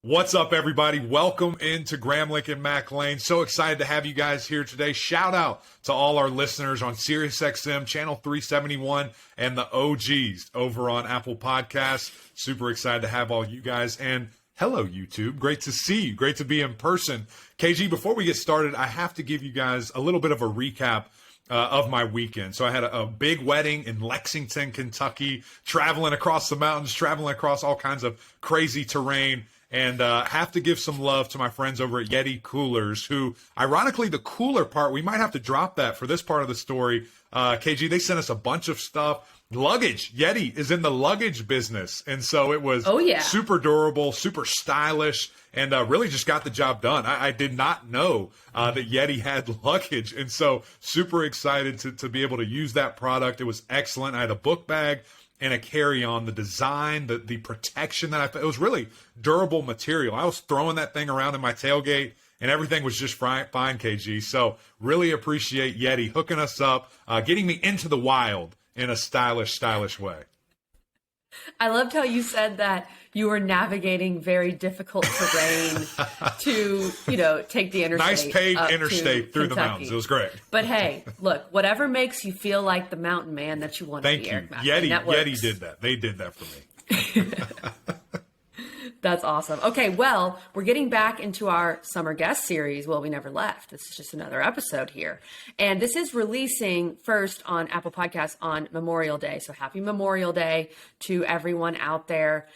What's up, everybody? Welcome into Graham Lincoln Mac Lain. So excited to have you guys here today. Shout out to all our listeners on SiriusXM, Channel 371, and the OGs over on Apple Podcasts. Super excited to have all you guys. And hello, YouTube. Great to see you. Great to be in person. KG, before we get started, I have to give you guys a little bit of a recap of my weekend. So I had a big wedding in Lexington, Kentucky, traveling across the mountains, traveling across all kinds of crazy terrain. And have to give some love to my friends over at Yeti Coolers, who, ironically, the cooler part, we might have to drop that for this part of the story. KG, they sent us a bunch of stuff. Luggage. Yeti is in the luggage business. And so it was super durable, super stylish, and really just got the job done. I did not know that Yeti had luggage. And so super excited to be able to use that product. It was excellent. I had a book bag and a carry-on, the design, the protection that it was really durable material. I was throwing that thing around in my tailgate, and everything was just fine, KG. So really appreciate Yeti hooking us up, getting me into the wild in a stylish way. I loved how you said that you were navigating very difficult terrain to, take the interstate. Nice paved interstate through Kentucky. The mountains. It was great. But hey, look, whatever makes you feel like the mountain man that you want to be. Thank you. Yeti did that. They did that for me. That's awesome. Okay, well, we're getting back into our summer guest series. Well, we never left. This is just another episode here. And this is releasing first on Apple Podcasts on Memorial Day. So happy Memorial Day to everyone out there.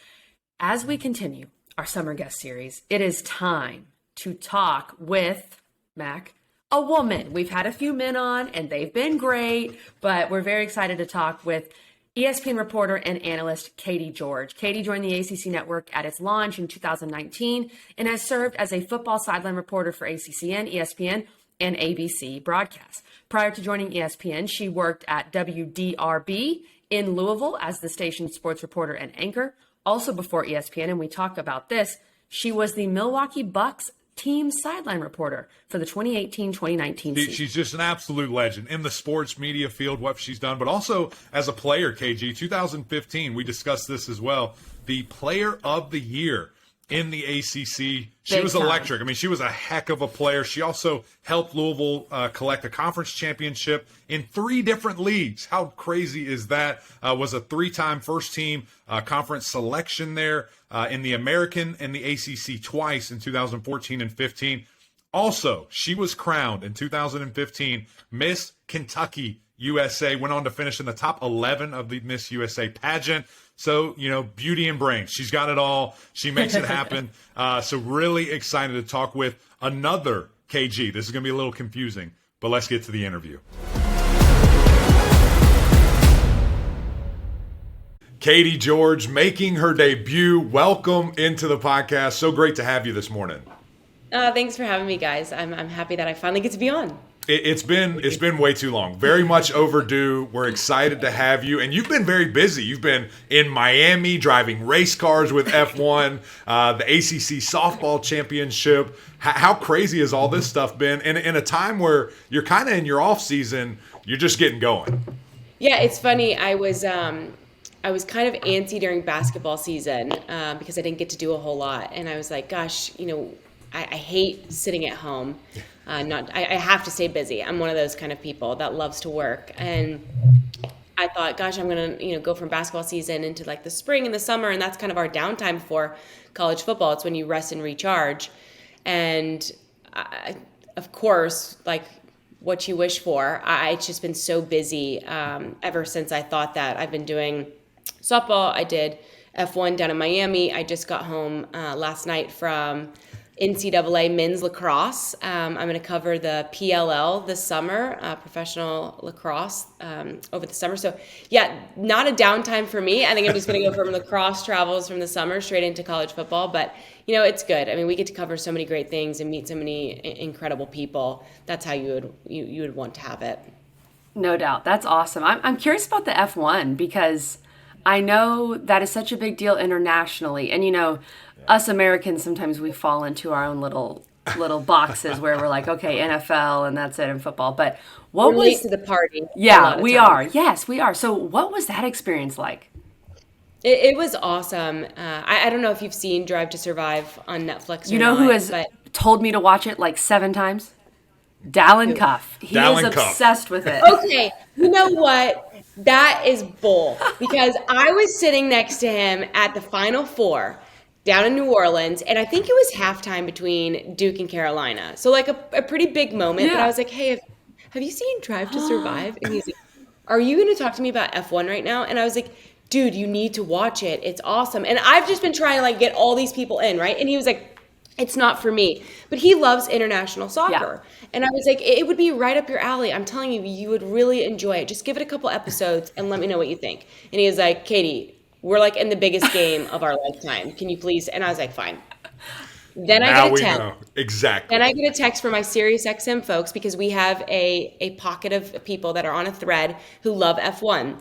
As we continue our summer guest series, it is time to talk with, Mac, a woman. We've had a few men on and they've been great, but we're very excited to talk with ESPN reporter and analyst Katie George. Katie joined the ACC network at its launch in 2019 and has served as a football sideline reporter for ACCN, ESPN, and ABC broadcasts. Prior to joining ESPN, she worked at WDRB in Louisville as the station's sports reporter and anchor. Also before ESPN, and we talk about this, she was the Milwaukee Bucks team sideline reporter for the 2018-2019 season. She's just an absolute legend in the sports media field, what she's done, but also as a player, KG. 2015, we discussed this as well, the player of the year in the ACC. She was electric. I mean, she was a heck of a player. She also helped Louisville collect a conference championship in 3 different leagues. How crazy is that? Was a 3-time first-team conference selection there in the American and the ACC twice in 2014 and 15. Also, she was crowned in 2015 Miss Kentucky USA, went on to finish in the top 11 of the Miss USA pageant. So, beauty and brains. She's got it all. She makes it happen. So really excited to talk with another KG. This is going to be a little confusing, but let's get to the interview. Katie George making her debut. Welcome into the podcast. So great to have you this morning. Thanks for having me, guys. I'm happy that I finally get to be on. It's been way too long. Very much overdue. We're excited to have you. And you've been very busy. You've been in Miami driving race cars with F1, the ACC softball championship. How crazy has all this stuff been? And in a time where you're kind of in your off season, you're just getting going. Yeah, it's funny. I was kind of antsy during basketball season because I didn't get to do a whole lot. And I was like, gosh, I hate sitting at home. I have to stay busy. I'm one of those kind of people that loves to work. And I thought, gosh, I'm going to, go from basketball season into like the spring and the summer. And that's kind of our downtime for college football. It's when you rest and recharge. And of course, like what you wish for, it's just been so busy ever since I thought that. I've been doing softball. I did F1 down in Miami. I just got home last night from NCAA men's lacrosse. I'm going to cover the PLL this summer, professional lacrosse over the summer. So yeah, not a downtime for me. I think I'm just going to go from lacrosse travels from the summer straight into college football. But, it's good. I mean, we get to cover so many great things and meet so many incredible people. That's how you would want to have it. No doubt. That's awesome. I'm curious about the F1 because I know that is such a big deal internationally. And, us Americans, sometimes we fall into our own little boxes where we're like, okay, NFL and that's it in football. But what we're late to the party? Yeah, we are. Yes, we are. So what was that experience like? It was awesome. I don't know if you've seen Drive to Survive on Netflix. You know who has told me to watch it like 7 times? Dallin Cuff. He is obsessed with it. Okay, you know what? That is bull. Because I was sitting next to him at the Final Four down in New Orleans, and I think it was halftime between Duke and Carolina. So like a pretty big moment. But I was like, hey, have you seen Drive to Survive? And he's like, are you going to talk to me about F1 right now? And I was like, dude, you need to watch it. It's awesome. And I've just been trying to like get all these people in, right? And he was like, it's not for me. But he loves international soccer. Yeah. And I was like, it would be right up your alley. I'm telling you, you would really enjoy it. Just give it a couple episodes and let me know what you think. And he was like, Katie, we're like in the biggest game of our lifetime. Can you please? And I was like, fine. Then I get a text. Know. Exactly. Then I get a text from my SiriusXM folks because we have a pocket of people that are on a thread who love F1.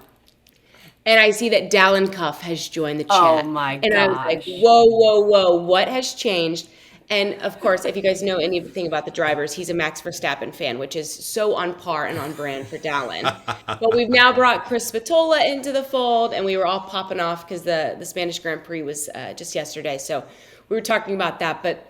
And I see that Dallin Cuff has joined the chat. Oh my gosh. And I was like, whoa, what has changed? And of course, if you guys know anything about the drivers, he's a Max Verstappen fan, which is so on par and on brand for Dallin. But we've now brought Chris Spatola into the fold, and we were all popping off because the Spanish Grand Prix was just yesterday. So we were talking about that. But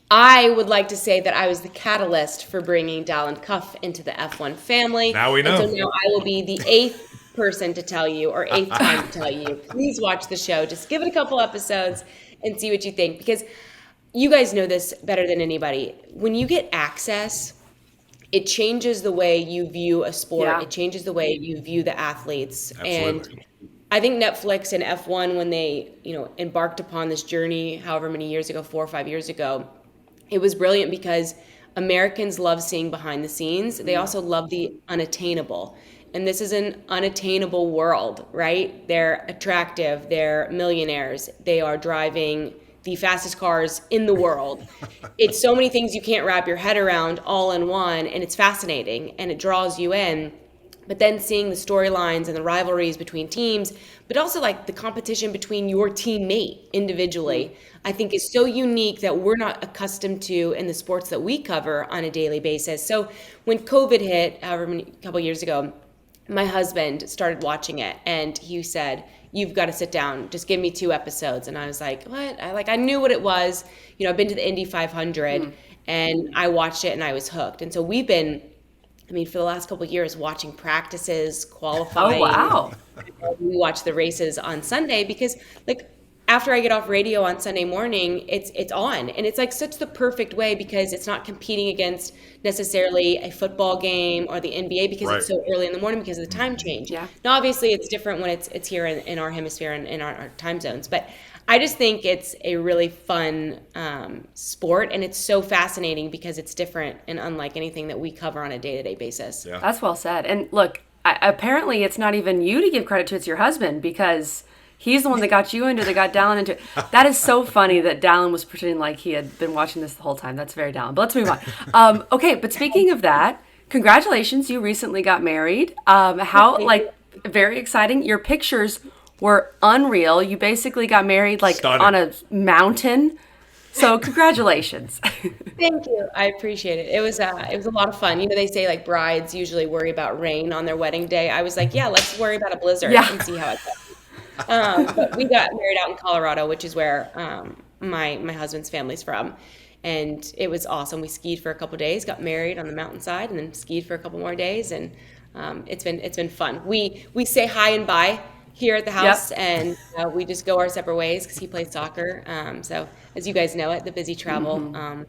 I would like to say that I was the catalyst for bringing Dallin Cuff into the F1 family. Now we know. And so now I will be the 8th person to tell you, or 8th time to tell you, please watch the show. Just give it a couple episodes and see what you think. Because you guys know this better than anybody. When you get access, it changes the way you view a sport. Yeah. It changes the way you view the athletes. Absolutely. And I think Netflix and F1, when they, embarked upon this journey, however many years ago, 4 or 5 years ago, it was brilliant because Americans love seeing behind the scenes. They also love the unattainable. And this is an unattainable world, right? They're attractive. They're millionaires. They are driving the fastest cars in the world. It's so many things you can't wrap your head around all in one, and it's fascinating and it draws you in. But then seeing the storylines and the rivalries between teams, but also like the competition between your teammate individually, I think is so unique that we're not accustomed to in the sports that we cover on a daily basis. So when COVID hit, a couple years ago, my husband started watching it and he said, you've got to sit down. Just give me 2 episodes. And I was like, what? I knew what it was. I've been to the Indy 500 and I watched it and I was hooked. And so we've been, for the last couple of years, watching practices, qualifying. Oh, wow. We watch the races on Sunday because after I get off radio on Sunday morning, it's on. And it's like such the perfect way because it's not competing against necessarily a football game or the NBA because It's so early in the morning because of the time change. Yeah. Now, obviously, it's different when it's here in our hemisphere and in our time zones. But I just think it's a really fun sport, and it's so fascinating because it's different and unlike anything that we cover on a day-to-day basis. Yeah. That's well said. And look, apparently it's not even you to give credit to, it's your husband because he's the one that got you into it, that got Dallin into it. That is so funny that Dallin was pretending like he had been watching this the whole time. That's very Dallin. But let's move on. Okay, but speaking of that, congratulations. You recently got married. Very exciting. Your pictures were unreal. You basically got married on a mountain. So congratulations. Thank you. I appreciate it. It was a lot of fun. They say brides usually worry about rain on their wedding day. I was like, yeah, let's worry about a blizzard and see how it goes. But we got married out in Colorado, which is where my husband's family's from. And it was awesome. We skied for a couple of days, got married on the mountainside, and then skied for a couple more days. And it's been fun. We say hi and bye here at the house, and we just go our separate ways because he plays soccer. So as you guys know the busy travel,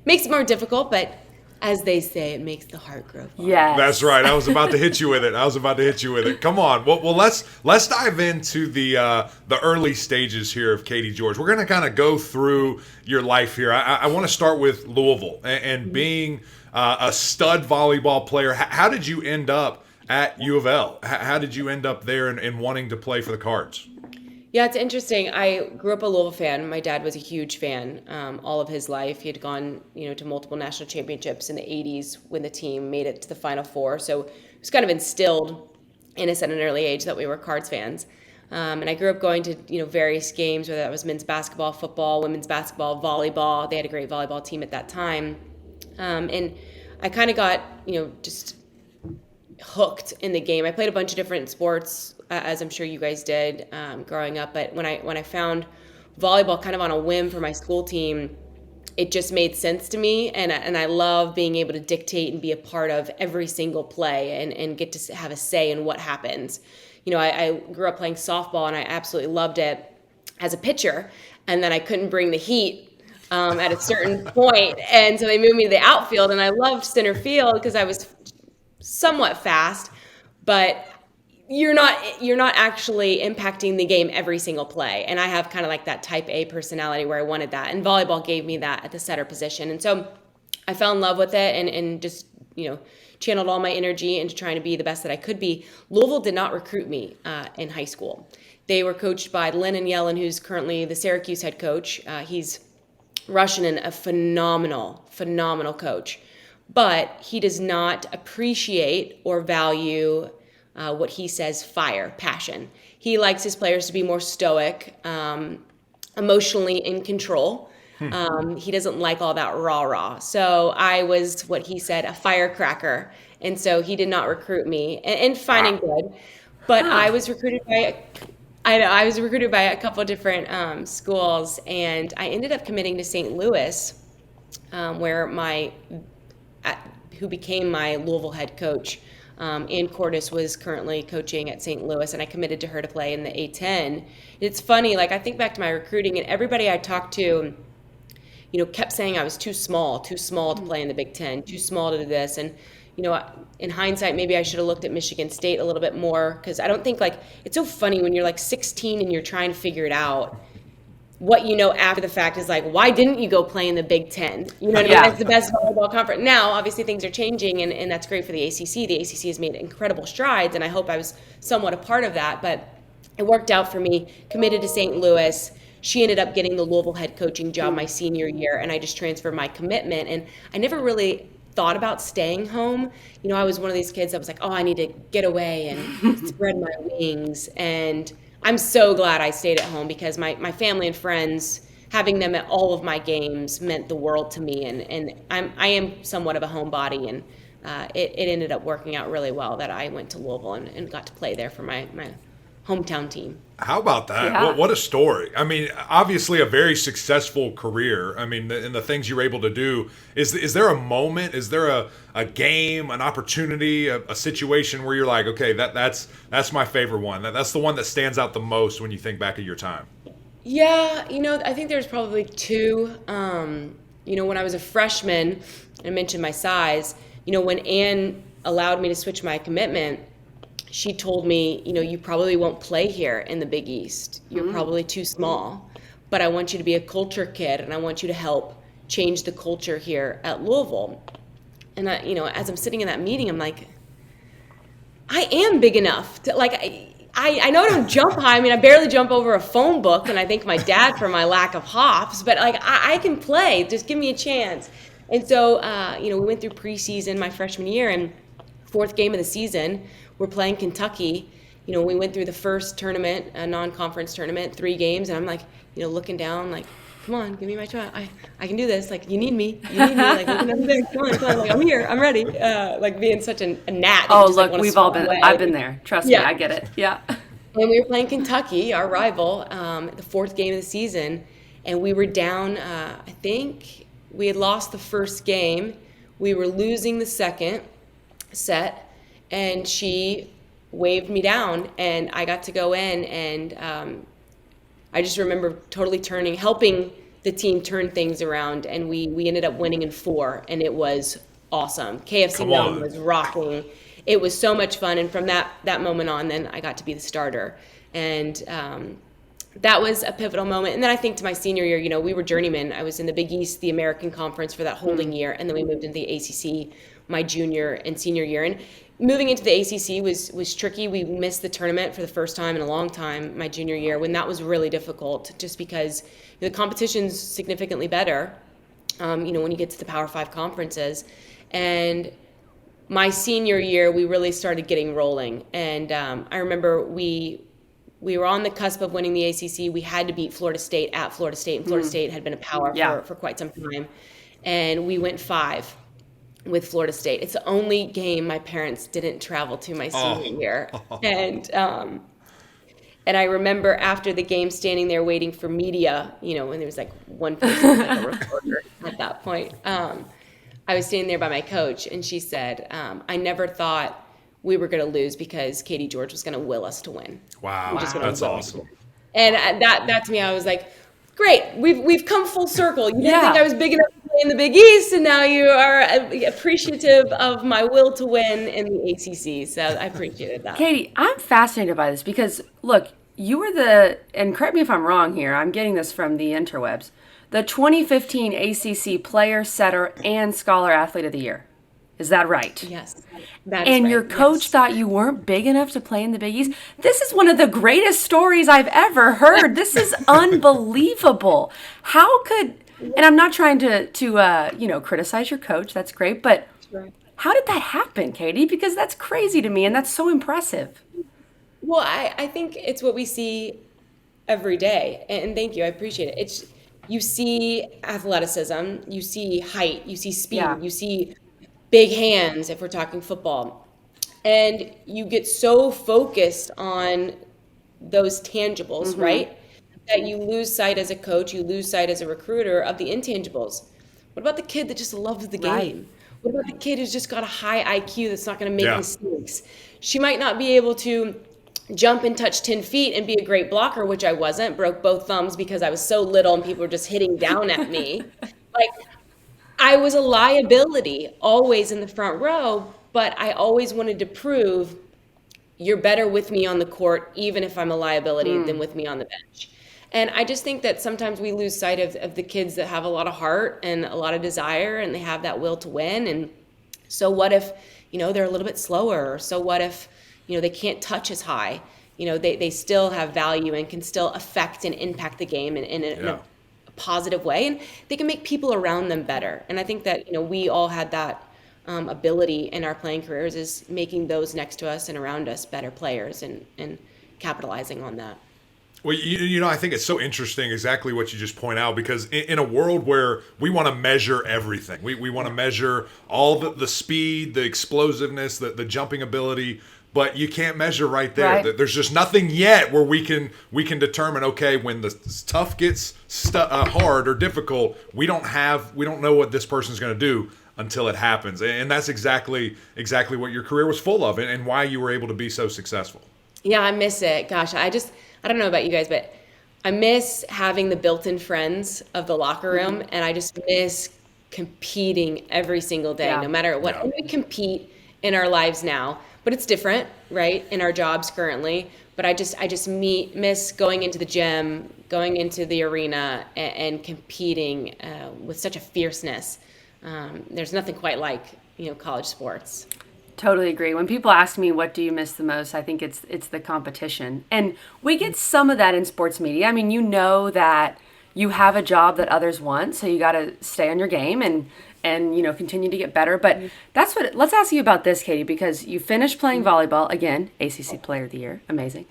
makes it more difficult, but as they say, it makes the heart grow fonder. Yes. That's right. I was about to hit you with it. Come on. Well, let's dive into the early stages here of Katie George. We're going to kind of go through your life here. I want to start with Louisville and being a stud volleyball player. How did you end up at U of L? How did you end up there and wanting to play for the Cards? Yeah, it's interesting. I grew up a Louisville fan. My dad was a huge fan all of his life. He had gone, to multiple national championships in the 80s when the team made it to the Final Four. So it was kind of instilled in us at an early age that we were Cards fans. And I grew up going to, various games, whether that was men's basketball, football, women's basketball, volleyball. They had a great volleyball team at that time. And I kind of got, just hooked in the game. I played a bunch of different sports, as I'm sure you guys did growing up. But when I found volleyball kind of on a whim for my school team, it just made sense to me. And I love being able to dictate and be a part of every single play and get to have a say in what happens. I grew up playing softball, and I absolutely loved it as a pitcher. And then I couldn't bring the heat at a certain point. And so they moved me to the outfield, and I loved center field because I was somewhat fast, but you're not actually impacting the game every single play. And I have kind of like that type A personality where I wanted that. And volleyball gave me that at the setter position. And so I fell in love with it and just, channeled all my energy into trying to be the best that I could be. Louisville did not recruit me in high school. They were coached by Lain, who's currently the Syracuse head coach. He's Russian and a phenomenal coach. But he does not appreciate or value what he says passion. He likes his players to be more stoic, emotionally in control. He doesn't like all that rah-rah. So I was, what he said, a firecracker. And so he did not recruit me, and fine and good. But I was recruited by a couple of different schools, and I ended up committing to St. Louis, where who became my Louisville head coach, Ann Cordes, was currently coaching at St. Louis, and I committed to her to play in the A10. It's funny, I think back to my recruiting, and everybody I talked to, kept saying I was too small to play in the Big Ten, too small to do this. And, in hindsight, maybe I should have looked at Michigan State a little bit more, because I don't think, it's so funny when you're 16 and you're trying to figure it out. What after the fact is why didn't you go play in the Big Ten? You know what I mean? That's the best volleyball conference. Now, obviously, things are changing, and that's great for the ACC. The ACC has made incredible strides, and I hope I was somewhat a part of that. But it worked out for me. Committed to St. Louis. She ended up getting the Louisville head coaching job my senior year, and I just transferred my commitment. And I never really thought about staying home. I was one of these kids that was I need to get away and spread my wings. And I'm so glad I stayed at home, because my family and friends, having them at all of my games meant the world to me. And I am somewhat of a homebody, and it ended up working out really well that I went to Louisville and got to play there for my hometown team. How about that? Yeah. What a story. I mean, obviously a very successful career. I mean, and the things you're able to do. Is there a moment? Is there a game, an opportunity, a situation where you're like, okay, that's my favorite one. That's the one that stands out the most when you think back of your time? Yeah, I think there's probably two. When I was a freshman, I mentioned my size, when Ann allowed me to switch my commitment, she told me, you probably won't play here in the Big East. You're probably too small, but I want you to be a culture kid, and I want you to help change the culture here at Louisville. And as I'm sitting in that meeting, I'm like, I am big enough to, I know I don't jump high. I mean, I barely jump over a phone book, and I thank my dad for my lack of hops, but I can play. Just give me a chance. And so, we went through preseason my freshman year, and fourth game of the season, we're playing Kentucky. We went through the first tournament, a non-conference tournament, 3 games, and I'm looking down, come on, give me my shot. I can do this. You need me. Looking over there. Come on. I'm here. I'm ready. Being such a gnat. Oh, look, we've all been. I've been there. Trust me, I get it. Yeah. And we were playing Kentucky, our rival, the fourth game of the season, and we were down. I think we had lost the first game. We were losing the second set, and she waved me down, and I got to go in, and I just remember totally helping the team turn things around, and we ended up winning in 4, and it was awesome. KFC Dome was rocking. It was so much fun, and from that moment on, then I got to be the starter, and that was a pivotal moment. And then I think to my senior year, we were journeymen. I was in the Big East, the American Conference for that holding year, and then we moved into the ACC my junior and senior year. And moving into the ACC was tricky. We missed the tournament for the first time in a long time my junior year, when that was really difficult, just because the competition's significantly better, when you get to the Power 5 conferences. And my senior year, we really started getting rolling. And I remember we were on the cusp of winning the ACC. We had to beat Florida State at Florida State, and Florida State had been a power for quite some time. And we went 5. with Florida State. It's the only game my parents didn't travel to my senior year. And I remember after the game standing there waiting for media, when there was like one person, like a reporter at that point. I was standing there by my coach, and she said, I never thought we were going to lose because Katie George was going to will us to win. Wow, that's awesome. And that to me, I was like, great, we've come full circle. You didn't think I was big enough to play in the Big East, and now you are appreciative of my will to win in the ACC. So I appreciated that. Katie, I'm fascinated by this because, look, you were and correct me if I'm wrong here, I'm getting this from the interwebs, the 2015 ACC Player, Setter, and Scholar Athlete of the Year. Is that right? Yes. And your coach thought you weren't big enough to play in the Big East? This is one of the greatest stories I've ever heard. This is unbelievable. How could, and I'm not trying to criticize your coach. That's great. But how did that happen, Katie? Because that's crazy to me, and that's so impressive. Well, I think it's what we see every day. And thank you. I appreciate it. You see athleticism, you see height, you see speed, you see big hands if we're talking football. And you get so focused on those tangibles, right? That you lose sight as a coach, you lose sight as a recruiter of the intangibles. What about the kid that just loves the game? Right. What about the kid who's just got a high IQ that's not going to make mistakes? She might not be able to jump and touch 10 feet and be a great blocker, which I wasn't, broke both thumbs because I was so little and people were just hitting down at me. I was a liability always in the front row, but I always wanted to prove you're better with me on the court, even if I'm a liability, than with me on the bench. And I just think that sometimes we lose sight of the kids that have a lot of heart and a lot of desire, and they have that will to win. And so what if, they're a little bit slower? Or so what if, they can't touch as high? They still have value and can still affect and impact the game in a positive way, and they can make people around them better. And I think that we all had that ability in our playing careers, is making those next to us and around us better players and capitalizing on that. Well, I think it's so interesting exactly what you just point out, because in a world where we want to measure everything, we want to measure all the speed, the explosiveness, the jumping ability, but you can't measure right there. Right. There's just nothing yet where we can determine, okay, when the tough gets hard or difficult, we don't know what this person's going to do until it happens. And that's exactly what your career was full of, and why you were able to be so successful. Yeah, I miss it. Gosh, I don't know about you guys, but I miss having the built-in friends of the locker room, and I just miss competing every single day, no matter what. And we compete in our lives now, but it's different, right, in our jobs currently. But I just miss going into the gym, going into the arena, and competing with such a fierceness. There's nothing quite like college sports. Totally agree. When people ask me, what do you miss the most? I think it's the competition. And we get some of that in sports media. I mean, that you have a job that others want, so you got to stay on your game and continue to get better. But let's ask you about this, Katie, because you finished playing volleyball, again, ACC Player of the Year, amazing.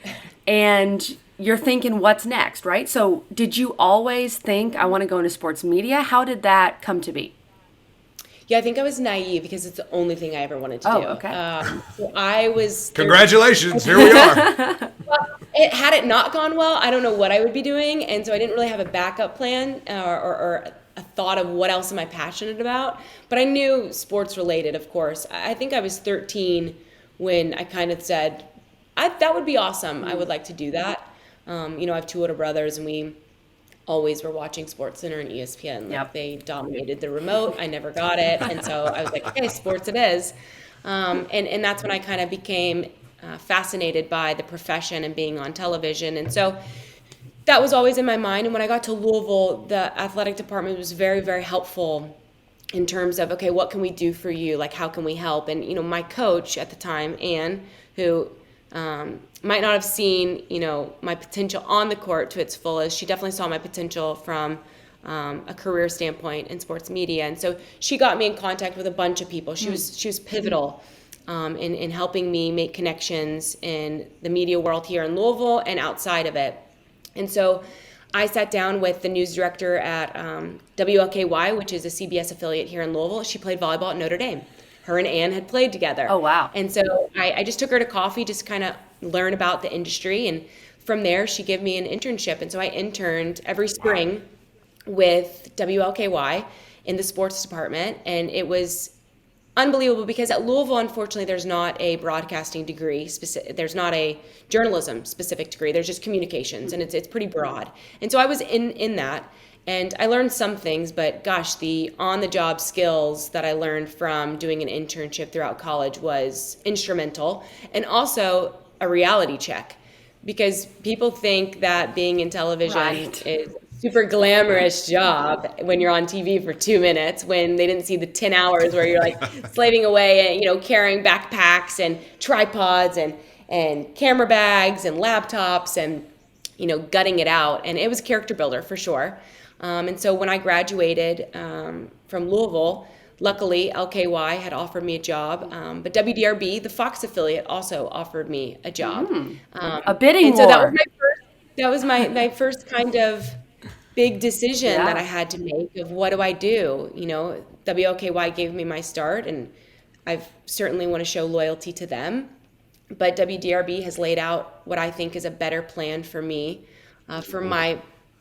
And you're thinking, what's next, right? So did you always think, I want to go into sports media? How did that come to be? Yeah, I think I was naive because it's the only thing I ever wanted to do. Okay. So I was... Congratulations, here we are. Had it not gone well, I don't know what I would be doing. And so I didn't really have a backup plan or a thought of what else am I passionate about. But I knew sports related, of course. I think I was 13 when I kind of said, that would be awesome. I would like to do that. I have two older brothers, and we always were watching SportsCenter and ESPN. They dominated the remote. I never got it. And so I was like, okay, sports it is. And that's when I kind of became fascinated by the profession and being on television. And so that was always in my mind. And when I got to Louisville, the athletic department was very, very helpful in terms of, okay, what can we do for you? Like, how can we help? And, my coach at the time, Ann, who might not have seen, my potential on the court to its fullest. She definitely saw my potential from a career standpoint in sports media. And so she got me in contact with a bunch of people. She was pivotal in helping me make connections in the media world here in Louisville and outside of it. And so I sat down with the news director at WLKY, which is a CBS affiliate here in Louisville. She played volleyball at Notre Dame. Her and Ann had played together. Oh, wow. And so I just took her to coffee, just kind of learn about the industry. And from there, she gave me an internship. And so I interned every spring with WLKY in the sports department. And it was unbelievable because at Louisville, unfortunately, there's not a broadcasting degree. There's not a journalism specific degree. There's just communications, and it's pretty broad. And so I was in that, and I learned some things, but gosh, the on-the-job skills that I learned from doing an internship throughout college was instrumental, and also a reality check, because people think that being in television is super glamorous job when you're on TV for 2 minutes, when they didn't see the 10 hours where you're like slaving away and, carrying backpacks and tripods and camera bags and laptops and, gutting it out. And it was a character builder for sure. And so when I graduated from Louisville, luckily LKY had offered me a job, but WDRB, the Fox affiliate, also offered me a job. A bidding and war. So that was my first kind of big decision that I had to make of what do I do? WLKY gave me my start, and I certainly want to show loyalty to them. But WDRB has laid out what I think is a better plan for me, for my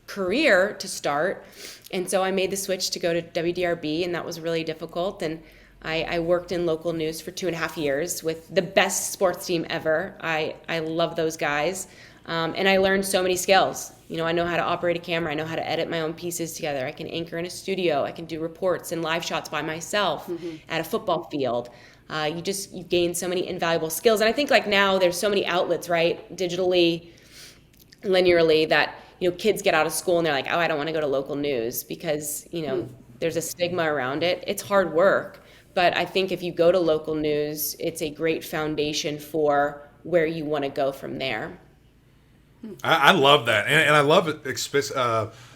career to start. And so I made the switch to go to WDRB, and that was really difficult. And I worked in local news for 2.5 years with the best sports team ever. I love those guys. And I learned so many skills. I know how to operate a camera. I know how to edit my own pieces together. I can anchor in a studio. I can do reports and live shots by myself at a football field. You gain so many invaluable skills. And I think now there's so many outlets, right, digitally, linearly, that, kids get out of school and they're like, oh, I don't want to go to local news because, there's a stigma around it. It's hard work. But I think if you go to local news, it's a great foundation for where you want to go from there. I love that. And I love it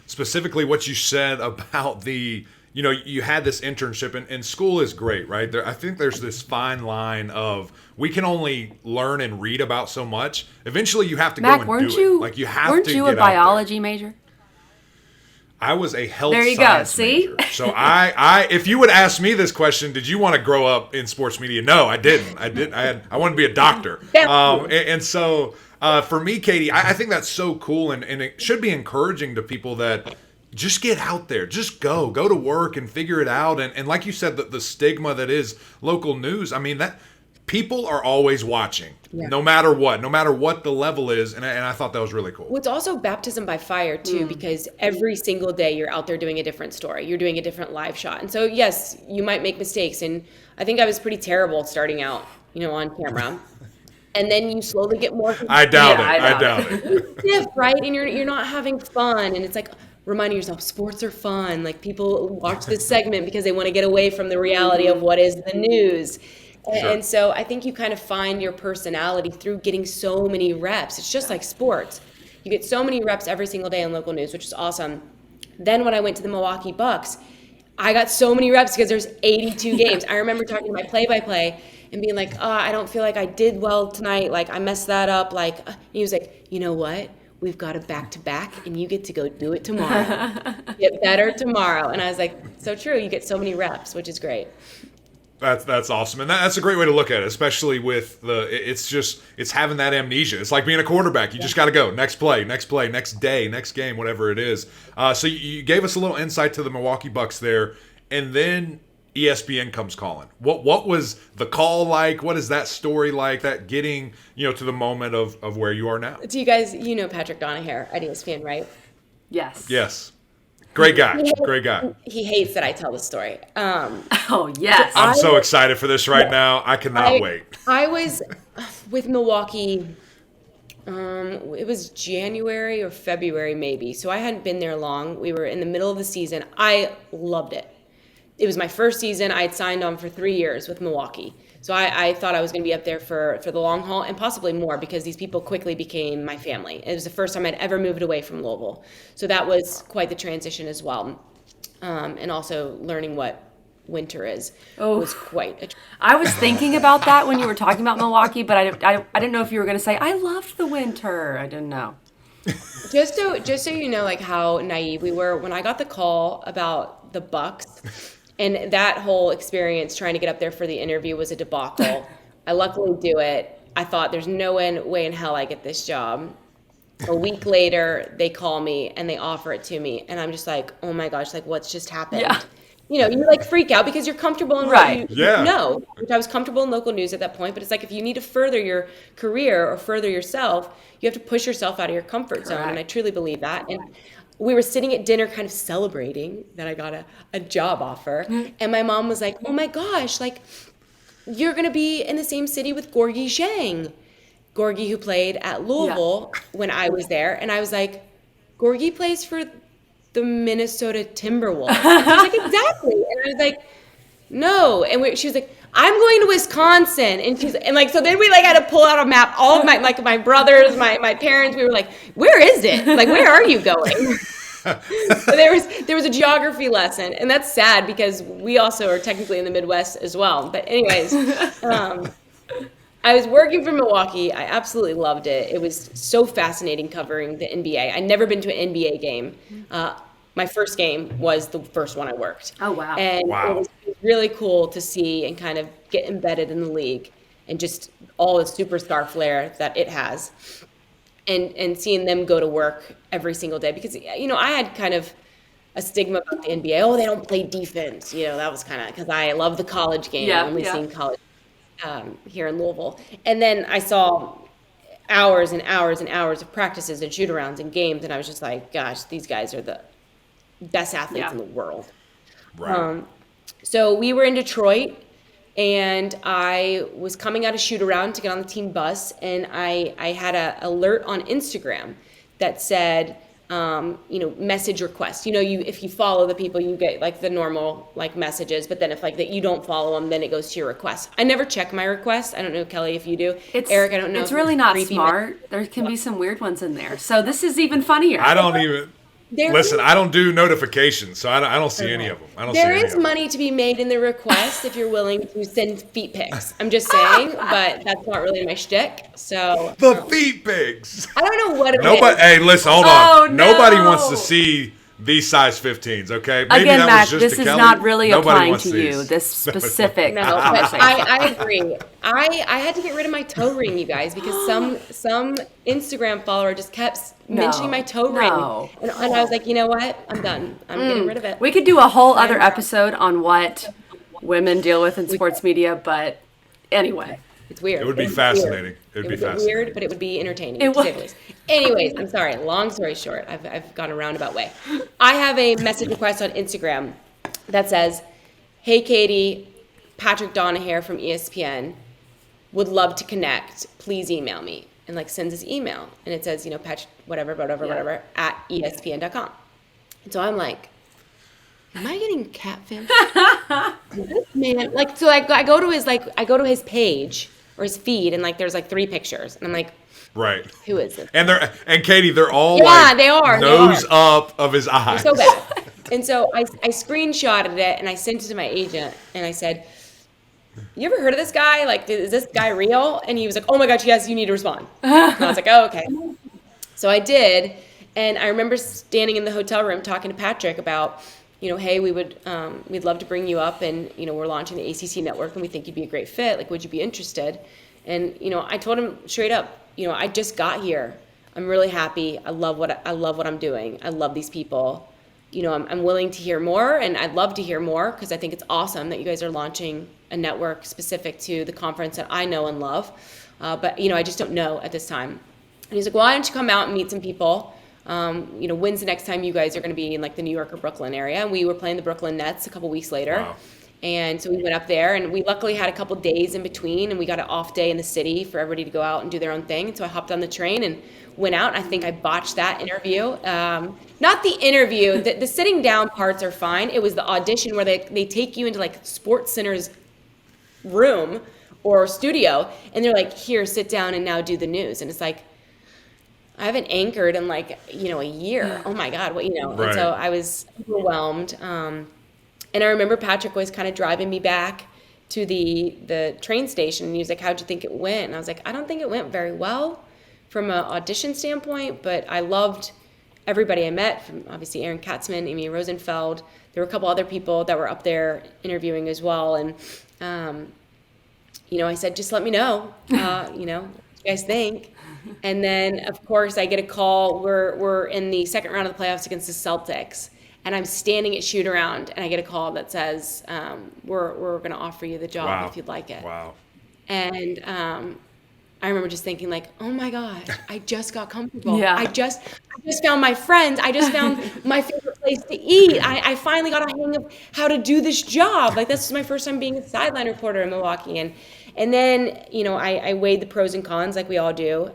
specifically what you said about the, you had this internship, and school is great, right? I think there's this fine line of we can only learn and read about so much. Eventually you have to Mac, go and do it. You have weren't to you get a biology major? I was a health there you science go. See? major. So I if you would ask me this question, did you want to grow up in sports media? No, I didn't. I wanted to be a doctor. And so for me, Katie, I think that's so cool, and it should be encouraging to people that just get out there, just go to work and figure it out. And like you said, the stigma that is local news, I mean, that people are always watching, no matter what the level is. And I thought that was really cool. Well, it's also baptism by fire too, because every single day you're out there doing a different story. You're doing a different live shot. And so, yes, you might make mistakes. And I think I was pretty terrible starting out, on camera. And then you slowly get more. I doubt it. It's stiff, right? And you're not having fun. And it's like reminding yourself, sports are fun. Like, people watch this segment because they want to get away from the reality of what is the news. Sure. And so I think you kind of find your personality through getting so many reps. It's just like sports. You get so many reps every single day in local news, which is awesome. Then when I went to the Milwaukee Bucks, I got so many reps because there's 82 games. I remember talking to my play-by-play and being like, I don't feel like I did well tonight. Like, I messed that up. Like, he was like, you know what? We've got a back-to-back, and you get to go do it tomorrow. Get better tomorrow. And I was like, so true. You get so many reps, which is great. That's awesome, and that's a great way to look at it, especially with it's having that amnesia. It's like being a quarterback. You just got to go next play, next day, next game, whatever it is. So you gave us a little insight to the Milwaukee Bucks there, and then ESPN comes calling. What was the call like? What is that story like? That getting to the moment of where you are now. So you guys, Patrick Donahair at ESPN, right? Yes. Great guy. Great guy. He hates that I tell the story. Oh, yes. I'm so excited for this right now. I cannot wait. I was with Milwaukee, it was January or February maybe. So I hadn't been there long. We were in the middle of the season. I loved it. It was my first season. I had signed on for 3 years with Milwaukee. So I thought I was going to be up there for the long haul and possibly more, because these people quickly became my family. It was the first time I'd ever moved away from Louisville. So that was quite the transition as well. And also learning what winter is was quite I was thinking about that when you were talking about Milwaukee, but I didn't know if you were going to say, I loved the winter. I didn't know. Just so you know, like how naive we were when I got the call about the Bucks, and that whole experience trying to get up there for the interview was a debacle. I luckily do it. I thought there's no way in hell I get this job. A week later, they call me and they offer it to me, and I'm just like, oh my gosh, like what's just happened? Yeah. You like freak out because you're comfortable in Right. what you know. Which I was comfortable in local news at that point, but it's like if you need to further your career or further yourself, you have to push yourself out of your comfort zone, and I truly believe that. And we were sitting at dinner kind of celebrating that I got a job offer, and my mom was like, oh my gosh, like you're going to be in the same city with Gorgie Zhang. Gorgie, who played at Louisville when I was there. And I was like, Gorgie plays for the Minnesota Timberwolves. She was like, exactly. And I was like, no. And she was like, I'm going to Wisconsin. And like, so then we like had to pull out a map. All of my brothers, my parents, we were like, where is it? Like, where are you going? So there was a geography lesson, and that's sad because we also are technically in the Midwest as well. But anyways, I was working for Milwaukee. I absolutely loved it. It was so fascinating covering the NBA. I'd never been to an NBA game. My first game was the first one I worked. Oh, wow. And it was really cool to see and kind of get embedded in the league and just all the superstar flair that it has. And seeing them go to work every single day, because I had kind of a stigma about the NBA. Oh, they don't play defense. That was kind of because I love the college game. I've only seen college here in Louisville, and then I saw hours and hours and hours of practices and shoot-arounds and games, and I was just like, gosh, these guys are the best athletes in the world. Right. So we were in Detroit. And I was coming out of shoot around to get on the team bus, and I had an alert on Instagram that said, message request. If you follow the people, you get like the normal like messages, but then if like that you don't follow them, then it goes to your request. I never check my requests. I don't know, Kelly, if you do. Eric, I don't know. It's really not smart. There can be some weird ones in there. So this is even funnier. I don't even. Listen, I don't do notifications, so I don't see any of them. There is money to be made in the request if you're willing to send feet pics. I'm just saying, but that's not really my shtick. So the feet pics. I don't know what it is. Hey, listen, hold on. No. Nobody wants to see these size 15s, okay? Maybe again, Mac, this is not really applying to you, this specific conversation. I agree. I had to get rid of my toe ring, you guys, because some Instagram follower just kept mentioning my toe ring. And I was like, you know what? I'm done. I'm getting rid of it. We could do a whole other episode on what women deal with in sports media, but anyway. It's weird. It would be fascinating. It would be fascinating. Weird, but it would be entertaining. To say the least. Anyways, I'm sorry. Long story short, I've gone a roundabout way. I have a message request on Instagram that says, "Hey Katie, Patrick Donahere from ESPN would love to connect. Please email me." And like sends his email, and it says, Patrick, whatever, at ESPN.com. And so I'm like, am I getting catfished? Man, like, so I go to his page or his feed, and like there's like 3 pictures, and I'm like, right, who is this? And Katie, they're all they are nose up of his eyes. They're so bad. And so I screenshotted it and I sent it to my agent, and I said, you ever heard of this guy? Like, is this guy real? And he was like, oh my gosh, yes, you need to respond. And I was like, oh, okay. So I did, and I remember standing in the hotel room talking to Patrick about, hey, we'd love to bring you up, and we're launching the ACC network, and we think you'd be a great fit. Like, would you be interested? And I told him straight up, I just got here. I'm really happy. I love what I'm doing. I love these people. I'm willing to hear more, and I'd love to hear more because I think it's awesome that you guys are launching a network specific to the conference that I know and love. But I just don't know at this time. And he's like, well, why don't you come out and meet some people? When's the next time you guys are going to be in like the New York or Brooklyn area? And we were playing the Brooklyn Nets a couple weeks later. Wow. And so we went up there, and we luckily had a couple days in between, and we got an off day in the city for everybody to go out and do their own thing. And so I hopped on the train and went out. I think I botched that interview. Not the interview, the sitting down parts are fine. It was the audition where they take you into like Sports Center's room or studio, and they're like, here, sit down and now do the news. And it's like, I haven't anchored in like, a year. Oh my God, what. Right. And so I was overwhelmed. And I remember Patrick was kind of driving me back to the train station, and he was like, how'd you think it went? And I was like, I don't think it went very well. from an audition standpoint, but I loved everybody I met, from obviously Aaron Katzman, Amy Rosenfeld. There were a couple other people that were up there interviewing as well. And, I said, just let me know, what you guys think. And then, of course, I get a call. We're in the second round of the playoffs against the Celtics. And I'm standing at shoot around, and I get a call that says, we're going to offer you the job if you'd like it. Wow. And I remember just thinking like, oh my God, I just got comfortable. Yeah. I just found my friends. I just found my favorite place to eat. I finally got a hang of how to do this job. Like, this is my first time being a sideline reporter in Milwaukee. And then, I weighed the pros and cons like we all do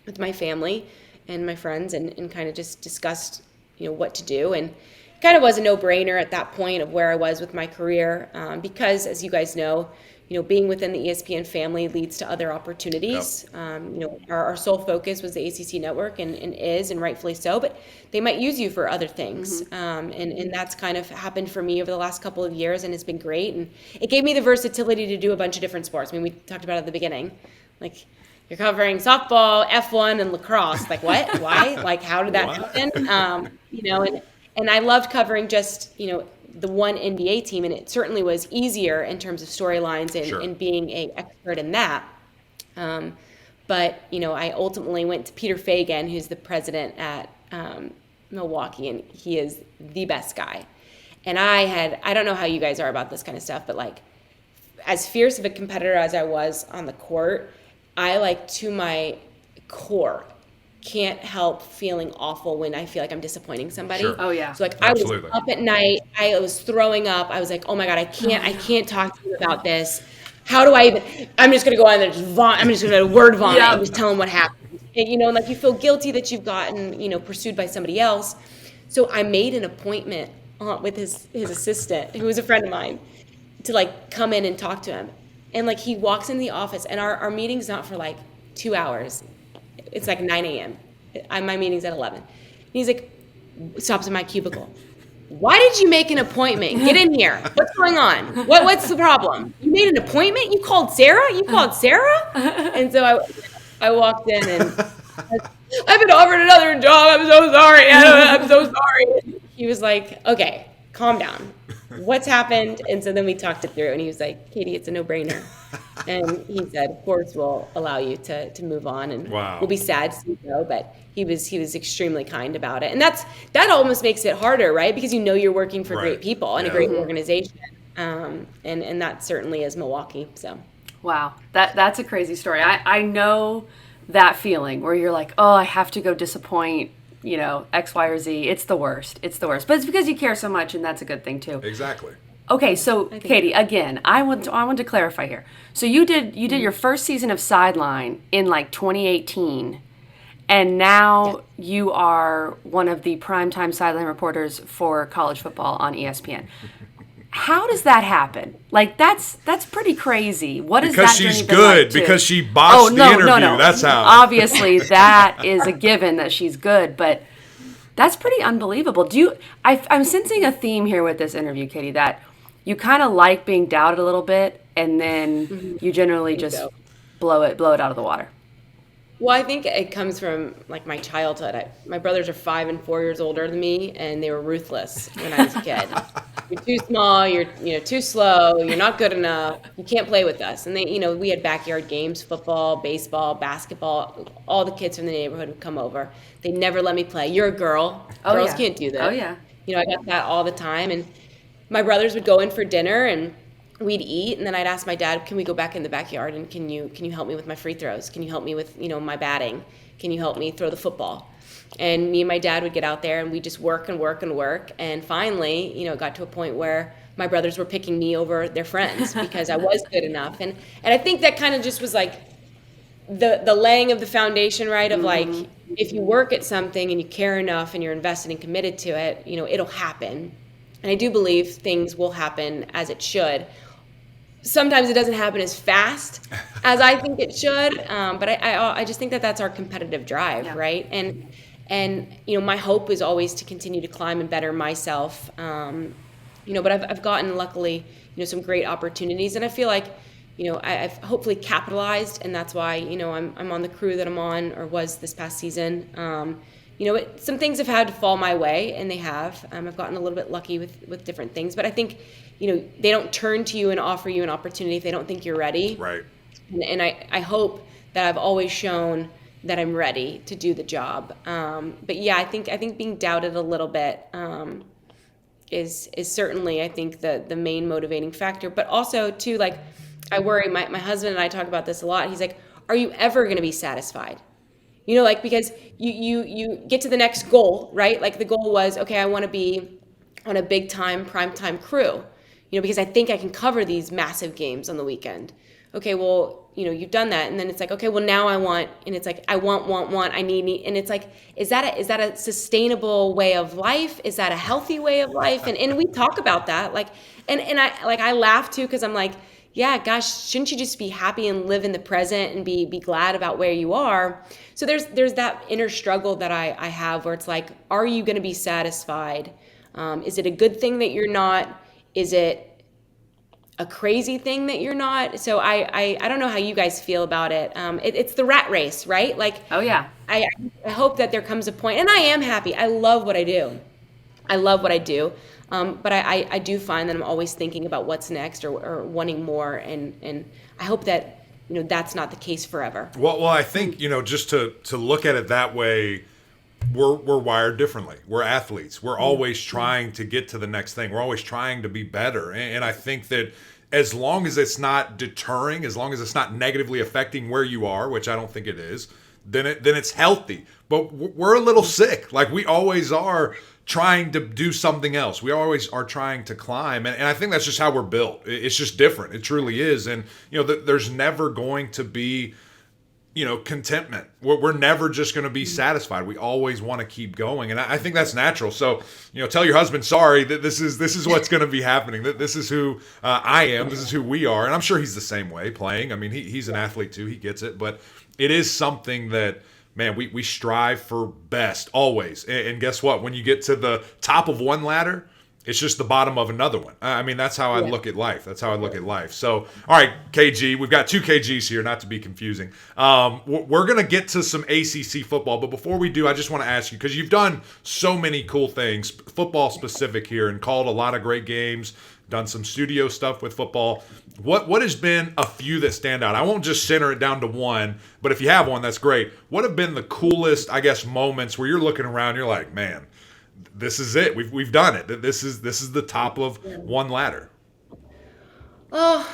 with my family and my friends and kind of just discussed, what to do. And it kind of was a no-brainer at that point of where I was with my career because, as you guys know, being within the ESPN family leads to other opportunities. Yep. Our sole focus was the ACC network and is, and rightfully so, but they might use you for other things. Mm-hmm. And that's kind of happened for me over the last couple of years, and it's been great. And it gave me the versatility to do a bunch of different sports. I mean, we talked about it at the beginning, like, you're covering softball, F1, and lacrosse. Like, what? Why? Like, how did that happen? And I loved covering just, the one NBA team, and it certainly was easier in terms of storylines and being an expert in that. But, I ultimately went to Peter Fagan, who's the president at Milwaukee, and he is the best guy. And I don't know how you guys are about this kind of stuff, but like, as fierce of a competitor as I was on the court, I, like, to my core, can't help feeling awful when I feel like I'm disappointing somebody. Sure. Oh yeah. So like, Absolutely. I was up at night, I was throwing up. I was like, oh my God, I can't talk to you about this. How do I even, I'm just going to go on there and just vomit. I'm just going to word vomit and just tell them what happened. And, like, you feel guilty that you've gotten, pursued by somebody else. So I made an appointment with his assistant, who was a friend of mine, to like come in and talk to him. And like, he walks in the office, and our meeting's not for like 2 hours. It's like 9 a.m. My meeting's at 11. And he's like, stops in my cubicle. Why did you make an appointment? Get in here. What's going on? What's the problem? You made an appointment? You called Sarah? And so I walked in, and I've been offered another job. I'm so sorry. I'm so sorry. He was like, okay, calm down. What's happened? And so then we talked it through, and he was like, Katie, it's a no-brainer. And he said, of course, we'll allow you to move on, and we'll be sad to see you go, but he was extremely kind about it. And that almost makes it harder, right? Because you're working for great people and a great organization. And that certainly is Milwaukee. So wow, that's a crazy story. I know that feeling where you're like, oh, I have to go disappoint, X, Y, or Z. It's the worst. But it's because you care so much, and that's a good thing too. Exactly. Okay, so Katie, again, I want to clarify here. So you did your first season of Sideline in like 2018, and now you are one of the primetime sideline reporters for college football on ESPN. How does that happen? Like, that's pretty crazy. What is that journey been like too? Because she botched the interview. No. That's how. Obviously, that is a given that she's good, but that's pretty unbelievable. I'm sensing a theme here with this interview, Katie, that you kind of like being doubted a little bit, and then you generally just blow it out of the water. Well, I think it comes from like my childhood. My brothers are 5 and 4 years older than me, and they were ruthless when I was a kid. You're too small. You're too slow. You're not good enough. You can't play with us. And they, we had backyard games: football, baseball, basketball. All the kids from the neighborhood would come over. They never let me play. You're a girl. Girls can't do this. Oh yeah. I got that all the time. And my brothers would go in for dinner, and we'd eat, and then I'd ask my dad, can we go back in the backyard, and can you help me with my free throws? Can you help me with, my batting? Can you help me throw the football? And me and my dad would get out there, and we'd just work and work and work. And finally, it got to a point where my brothers were picking me over their friends because I was good enough. And I think that kind of just was like the laying of the foundation, right? Of like, if you work at something and you care enough and you're invested and committed to it, it'll happen. And I do believe things will happen as it should. Sometimes it doesn't happen as fast as I think it should, but I just think that that's our competitive drive, right? And my hope is always to continue to climb and better myself. But I've gotten luckily some great opportunities, and I feel like I've hopefully capitalized, and that's why, I'm on the crew that I'm on, or was this past season. Some things have had to fall my way, and they have. I've gotten a little bit lucky with different things, but I think, they don't turn to you and offer you an opportunity if they don't think you're ready. Right. And I hope that I've always shown that I'm ready to do the job. But yeah, I think being doubted a little bit is certainly, I think, the main motivating factor. But also too, like, I worry, my husband and I talk about this a lot. He's like, are you ever going to be satisfied? Because you get to the next goal, right? Like the goal was, okay, I want to be on a big time, primetime crew, because I think I can cover these massive games on the weekend. Okay, well, you've done that. And then it's like, okay, well now I want, and it's like, I want, I need. And it's like, is that a sustainable way of life? Is that a healthy way of life? And we talk about that. Like, and I laugh too, because I'm like, yeah, gosh, shouldn't you just be happy and live in the present and be glad about where you are? So there's that inner struggle that I have, where it's like, are you going to be satisfied? Is it a good thing that you're not? Is it a crazy thing that you're not? So I don't know how you guys feel about it. It's the rat race, right? Like, oh yeah, I hope that there comes a point, and I am happy. I love what I do. But I do find that I'm always thinking about what's next, or wanting more, and I hope that that's not the case forever. Well, I think just to look at it that way, we're wired differently. We're athletes. We're always trying to get to the next thing. We're always trying to be better, and I think that as long as it's not deterring, as long as it's not negatively affecting where you are, which I don't think it is, then it's healthy. But we're a little sick. Like we always are trying to do something else. We always are trying to climb. And I think that's just how we're built. It's just different. It truly is. And, there's never going to be, contentment. We're never just going to be satisfied. We always want to keep going. And I think that's natural. So, tell your husband, sorry, that this is what's going to be happening. That this is who I am. This is who we are. And I'm sure he's the same way playing. I mean, he's an athlete too. He gets it. But it is something that, man, we strive for best always. And guess what? When you get to the top of one ladder, it's just the bottom of another one. I mean, that's how I look at life. So, all right, KG, we've got two KGs here, not to be confusing. We're going to get to some ACC football. But before we do, I just want to ask you, because you've done so many cool things, football specific here, and called a lot of great games, done some studio stuff with football. What has been a few that stand out? I won't just center it down to one, but if you have one, that's great. What have been the coolest, I guess, moments where you're looking around, you're like, man, this is it. We've done it. This is the top of one ladder. Oh,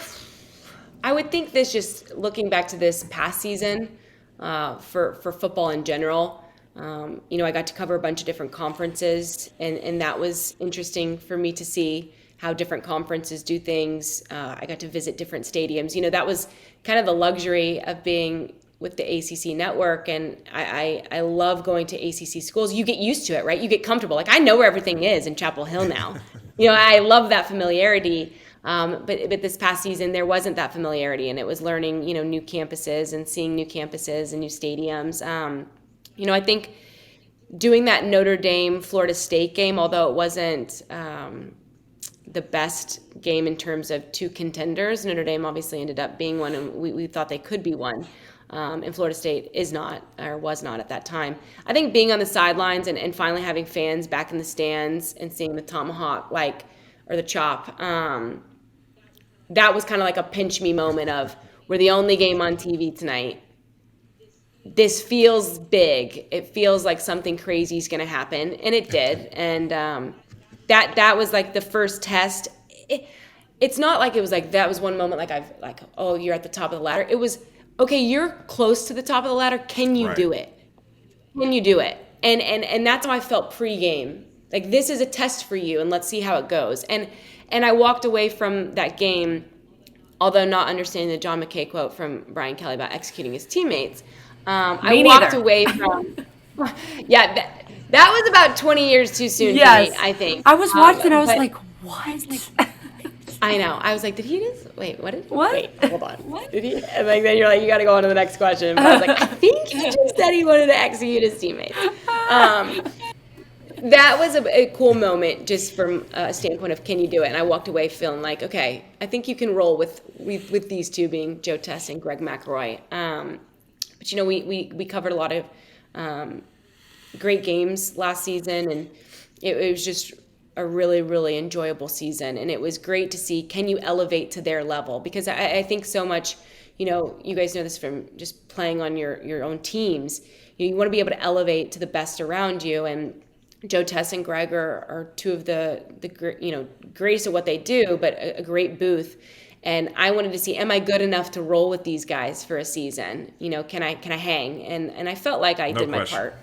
I would think this, just looking back to this past season, for football in general. I got to cover a bunch of different conferences, and that was interesting for me to see how different conferences do things. I got to visit different stadiums. That was kind of the luxury of being with the ACC network. And I love going to ACC schools. You get used to it, right? You get comfortable. Like, I know where everything is in Chapel Hill now. I love that familiarity. But this past season, there wasn't that familiarity, and it was learning, new campuses and seeing new campuses and new stadiums. I think doing that Notre Dame Florida State game, although it wasn't the best game in terms of two contenders, Notre Dame obviously ended up being one, and we thought they could be one. And Florida State is not, or was not at that time. I think being on the sidelines and finally having fans back in the stands and seeing the tomahawk, or the chop, that was kind of like a pinch me moment of, we're the only game on TV tonight. This feels big. It feels like something crazy is going to happen. And it did. And that was like the first test. It's not like it was like, that was one moment oh, you're at the top of the ladder. It was, okay, you're close to the top of the ladder. Can you do it? Can you do it? And that's how I felt pregame. Like, this is a test for you, and let's see how it goes. And I walked away from that game, although not understanding the John McKay quote from Brian Kelly about executing his teammates. I walked away from, that was about 20 years too soon for me, I think. I was watching, I was like, what? I know. I was like, did he just, wait, what? Wait, hold on. What? Did he? And then you're like, you got to go on to the next question. But I was like, I think he just said he wanted to execute his teammates. that was a cool moment just from a standpoint of can you do it? And I walked away feeling like, okay, I think you can roll with these two being Joe Tess and Greg McElroy. But we covered a lot of great games last season, and it was just a really, really enjoyable season. And it was great to see, can you elevate to their level? Because I think so much, you guys know this from just playing on your own teams. You want to be able to elevate to the best around you. And Joe Tess and Greg are two of the greatest at what they do, but a great booth. And I wanted to see, am I good enough to roll with these guys for a season? Can I hang? And I felt like I did my part.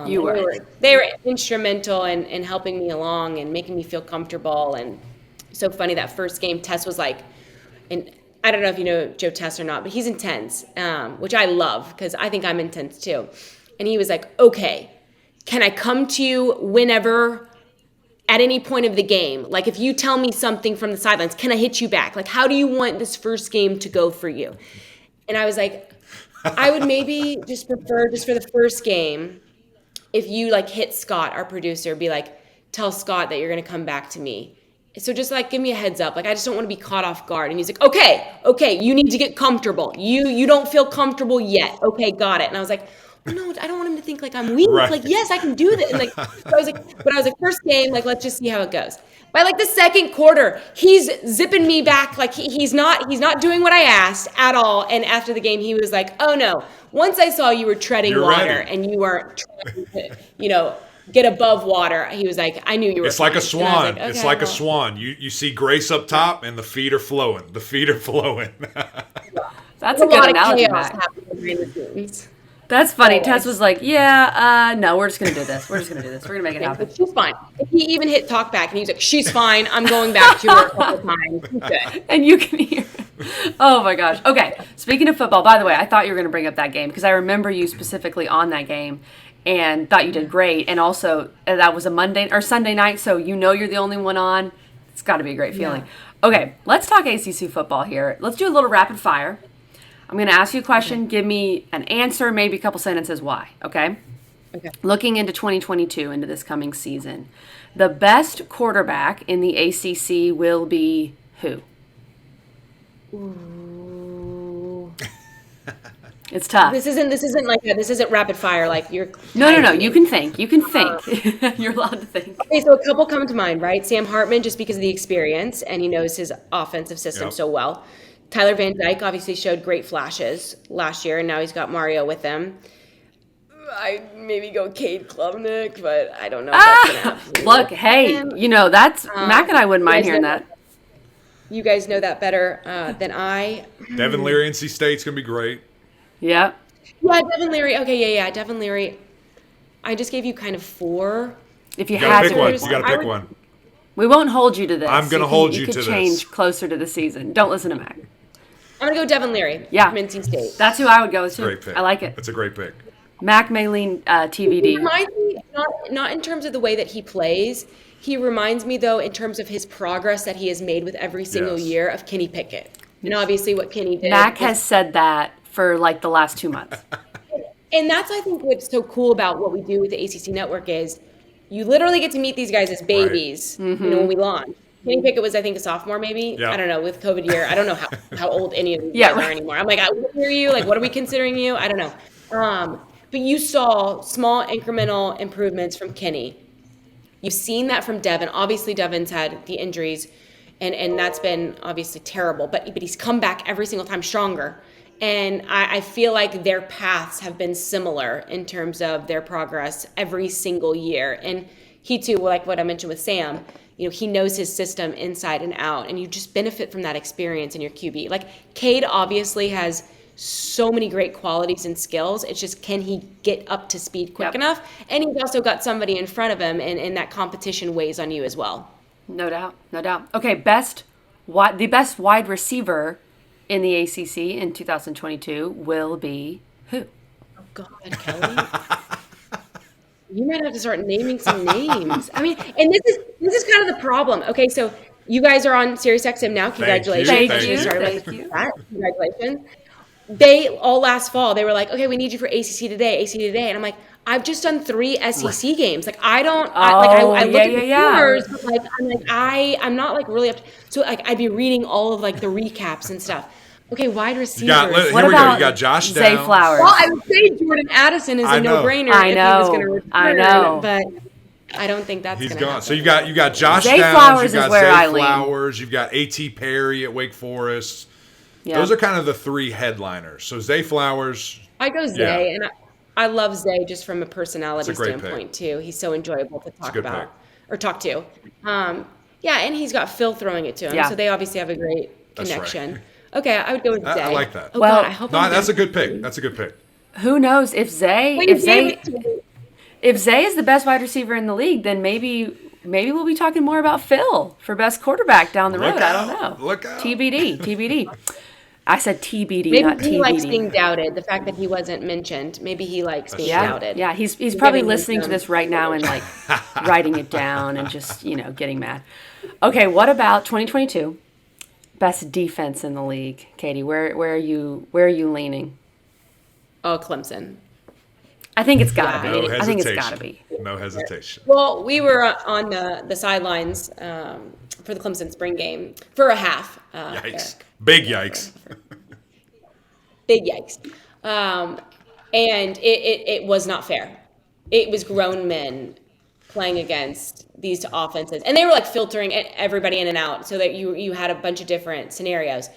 You were. They were instrumental in helping me along and making me feel comfortable. And so funny, that first game, Tess was like, and I don't know if you know Joe Tess or not, but he's intense, which I love because I think I'm intense too. And he was like, okay, can I come to you whenever, at any point of the game? Like if you tell me something from the sidelines, can I hit you back? Like, how do you want this first game to go for you? And I was like, I would maybe just prefer just for the first game, if you like hit Scott, our producer, be like, tell Scott that you're going to come back to me. So just like, give me a heads up. Like, I just don't want to be caught off guard. And he's like, okay, you need to get comfortable. You don't feel comfortable yet. Okay, got it. And I was like, well, no, I don't want him to think like I'm weak. Right. Like, yes, I can do this. And like, so I was like, first game, like, let's just see how it goes. By like the second quarter, he's zipping me back. Like he's not doing what I asked at all. And after the game, he was like, oh no, once I saw you were treading water and you weren't trying to, get above water. He was like, I knew you were. It's like a swan. Like, okay, it's like a swan. You see Grace up top, and the feet are flowing. The feet are flowing. That's a good analogy, Matt. That's funny. Tess was like, no, we're just going to do this. We're going to make it happen. She's fine. He even hit talk back, and he's like, she's fine. I'm going back to her a couple times. She's good. And you can hear it. Oh, my gosh. Okay, speaking of football, by the way, I thought you were going to bring up that game because I remember you specifically on that game and thought you did great. And also, that was a Monday or Sunday night, so you're the only one on. It's got to be a great feeling. Yeah. Okay, let's talk ACC football here. Let's do a little rapid fire. I'm going to ask you a question. Give me an answer, maybe a couple sentences why, okay? Okay. Looking into 2022, into this coming season, the best quarterback in the ACC will be who? Ooh. It's tough. This isn't rapid fire like you're. No. You can think. You're allowed to think. Okay, so a couple come to mind, right? Sam Hartman, just because of the experience and he knows his offensive system so well. Tyler Van Dyke obviously showed great flashes last year, and now he's got Mario with him. I maybe go Cade Klubnik, but I don't know if that's going to happen. Look, hey, that's Mac and I wouldn't mind hearing that. You guys know that better than I. Devin Leary, NC State's going to be great. Yeah. Yeah, Devin Leary. Okay, yeah. Devin Leary. I just gave you kind of 4. If you had to pick one. You got to pick one. We won't hold you to this. I'm going to hold you to this. You could change closer to the season. Don't listen to Mac. I'm going to go Devin Leary. Yeah. From NC State. That's who I would go with, too. Great pick. I like it. That's a great pick. Mac may lean TBD. He reminds me, not in terms of the way that he plays. He reminds me, though, in terms of his progress that he has made with every single year of Kenny Pickett. And obviously what Kenny did. Mac has said that for like the last 2 months. And that's, I think, what's so cool about what we do with the ACC Network is you literally get to meet these guys as babies, when we launch. Kenny Pickett was, I think, a sophomore maybe. Yeah. I don't know, with COVID year. I don't know how old any of these guys are anymore. I'm like, I hear you. Like, what are we considering you? I don't know. But you saw small incremental improvements from Kenny. You've seen that from Devin. Obviously, Devin's had the injuries, and that's been obviously terrible. But he's come back every single time stronger. And I feel like their paths have been similar in terms of their progress every single year. And he too, like what I mentioned with Sam, he knows his system inside and out, and you just benefit from that experience in your QB. Like Cade obviously has so many great qualities and skills. It's just, can he get up to speed quick enough? And he's also got somebody in front of him, and that competition weighs on you as well. No doubt. Okay, the best wide receiver in the ACC in 2022 will be who? Oh God, Kelly. You might have to start naming some names. I mean, and this is kind of the problem. Okay, so you guys are on SiriusXM now. Congratulations. Thank you. Congratulations. They all last fall, they were like, okay, we need you for ACC today. And I'm like, I've just done 3 SEC games. Like I don't, I look at the scores, but like I'm not like really up to, so like I'd be reading all of like the recaps and stuff. Okay, wide receivers. What about You got Josh Zay Downs. Flowers? Well, I would say Jordan Addison is a no-brainer if he was going to return, but I don't think that's going to happen. So you got Josh Zay Downs, Flowers you got is where I Zay lean. Flowers, you've got A.T. Perry at Wake Forest. Yeah. Those are kind of the 3 headliners. So Zay Flowers. I go Zay, and I love Zay just from a personality standpoint too. He's so enjoyable to talk about or talk to. Yeah, and he's got Phil throwing it to him, so they obviously have a great connection. Right. Okay, I would go with Zay. I like that. Oh, God, I hope that's a good pick. That's a good pick. Who knows if Zay is the best wide receiver in the league, then maybe we'll be talking more about Phil for best quarterback down the road. I don't know. Look out. TBD. I said TBD, maybe not TBD. Maybe he likes being doubted. The fact that he wasn't mentioned. Maybe he likes being doubted. Yeah, he's probably listening to this right now and like writing it down and just, getting mad. Okay, what about 2022? Best defense in the league. Katie, where are you leaning? Oh, Clemson. I think it's got to be. No I think it's got to be. No hesitation. Well, we were on the sidelines for the Clemson spring game for a half. Yikes. Big yikes. Big yikes. And it was not fair. It was grown men playing against these offenses. And they were like filtering everybody in and out so that you had a bunch of different scenarios.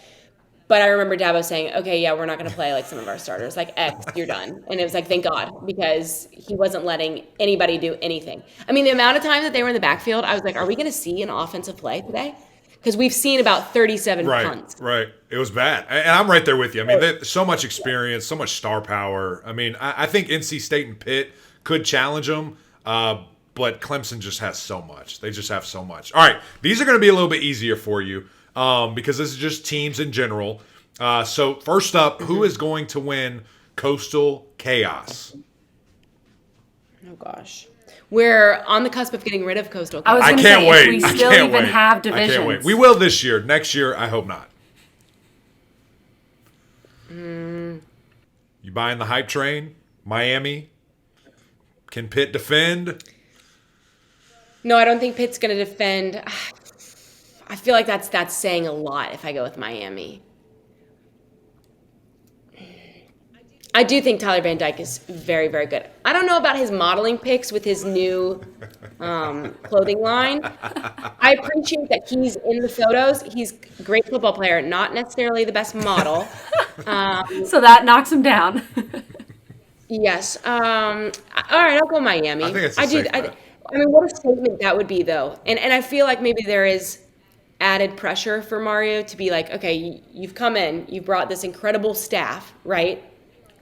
But I remember Dabo saying, okay, yeah, we're not going to play like some of our starters. Like, X, you're done. And it was like, thank God, because he wasn't letting anybody do anything. I mean, the amount of time that they were in the backfield, I was like, are we going to see an offensive play today? Because we've seen about 37 punts. Right. It was bad. And I'm right there with you. I mean, so much experience, so much star power. I mean, I think NC State and Pitt could challenge them, but Clemson just has so much. They just have so much. All right, these are going to be a little bit easier for you because this is just teams in general. So first up, who is going to win Coastal Chaos? Oh, gosh. We're on the cusp of getting rid of Coastal Chaos. I was going to say, if we still even have divisions. I can't wait. We will this year. Next year, I hope not. You buying the hype train? Miami? Can Pitt defend? No, I don't think Pitt's going to defend. I feel like that's saying a lot if I go with Miami. I do think Tyler Van Dyke is very, very good. I don't know about his modeling picks with his new clothing line. I appreciate that he's in the photos. He's a great football player, not necessarily the best model. So that knocks him down. Yes. All right, I'll go Miami. I think it's a safe bet. I mean, what a statement that would be, though. And I feel like maybe there is added pressure for Mario to be like, okay, you've come in, you've brought this incredible staff, right?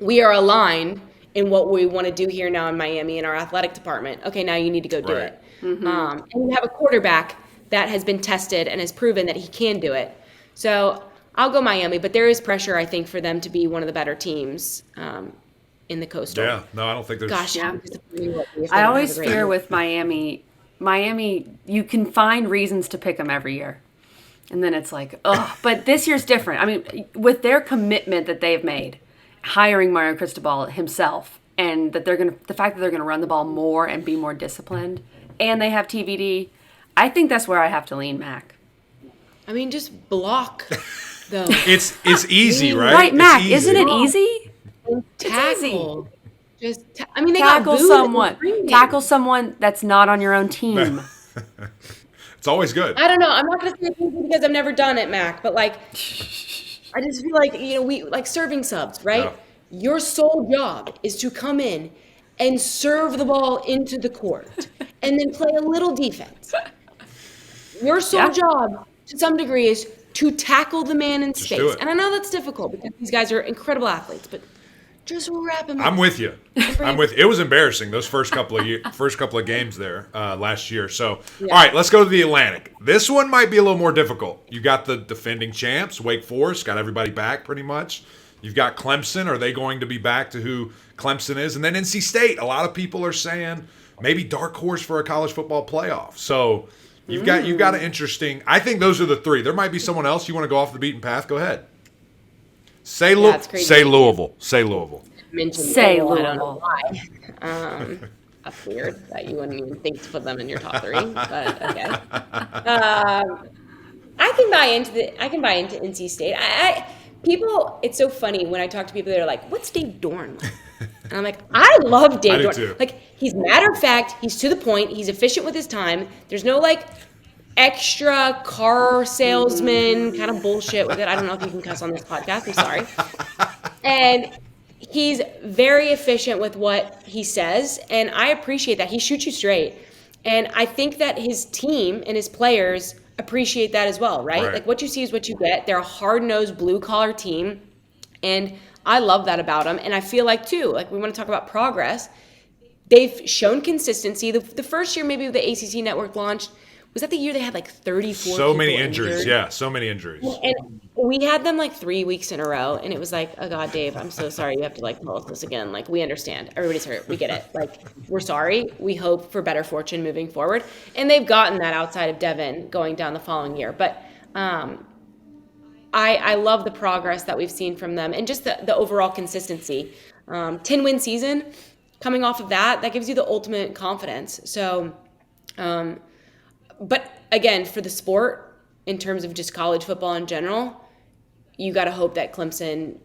We are aligned in what we want to do here now in Miami in our athletic department. Okay, now you need to go do it. Mm-hmm. And you have a quarterback that has been tested and has proven that he can do it. So I'll go Miami, but there is pressure, I think, for them to be one of the better teams in the Coastal. Yeah, no, I don't think there's... Gosh, yeah. I always fear with Miami, you can find reasons to pick them every year. And then it's like, ugh. But this year's different. I mean, with their commitment that they've made, hiring Mario Cristobal himself, and that the fact that they're gonna run the ball more and be more disciplined, and they have TVD, I think that's where I have to lean, Mac. I mean, just block, though. It's easy, right? Right, Mac, isn't it easy? Tackle. It's easy. I mean, they tackle got someone. Tackle someone that's not on your own team. It's always good. I don't know. I'm not gonna say it because I've never done it, Mac. But like, I just feel like we like serving subs, right? Yeah. Your sole job is to come in and serve the ball into the court, and then play a little defense. Your sole job, to some degree, is to tackle the man in space. And I know that's difficult because these guys are incredible athletes, but just wrap him up. I'm with you. It was embarrassing those first couple of games there last year. So, all right, let's go to the Atlantic. This one might be a little more difficult. You got the defending champs, Wake Forest, got everybody back pretty much. You've got Clemson. Are they going to be back to who Clemson is? And then NC State. A lot of people are saying maybe dark horse for a college football playoff. So you've got an interesting. I think those are the three. There might be someone else you want to go off the beaten path. Go ahead. Say Louisville. Say Louisville. Mentioned Say Louisville. Louisville. I don't know That's weird that you wouldn't even think to put them in your top 3, but okay. I can buy into NC State. People, it's so funny when I talk to people that are like, "What's Dave Dorn like?" And I'm like, "I love Dave Dorn. Too. Like, he's matter of fact, he's to the point, he's efficient with his time. There's no like extra car salesman kind of bullshit with it. I don't know if you can cuss on this podcast. I'm sorry. And he's very efficient with what he says, and I appreciate that. He shoots you straight. And I think that his team and his players appreciate that as well, right? Like, what you see is what you get. They're a hard-nosed, blue-collar team, and I love that about them. And I feel like, too, like we want to talk about progress, they've shown consistency. The first year maybe the ACC network launched, was that the year they had like 34 So many injuries. Yeah, so many injuries. And we had them like 3 weeks in a row, and it was like, oh God, Dave, I'm so sorry. You have to like tell us this again. Like, we understand. Everybody's hurt. We get it. Like, we're sorry. We hope for better fortune moving forward. And they've gotten that outside of Devin going down the following year. But I love the progress that we've seen from them and just the overall consistency. 10-win season, coming off of that gives you the ultimate confidence. So, but again, for the sport, in terms of just college football in general, you got to hope that Clemson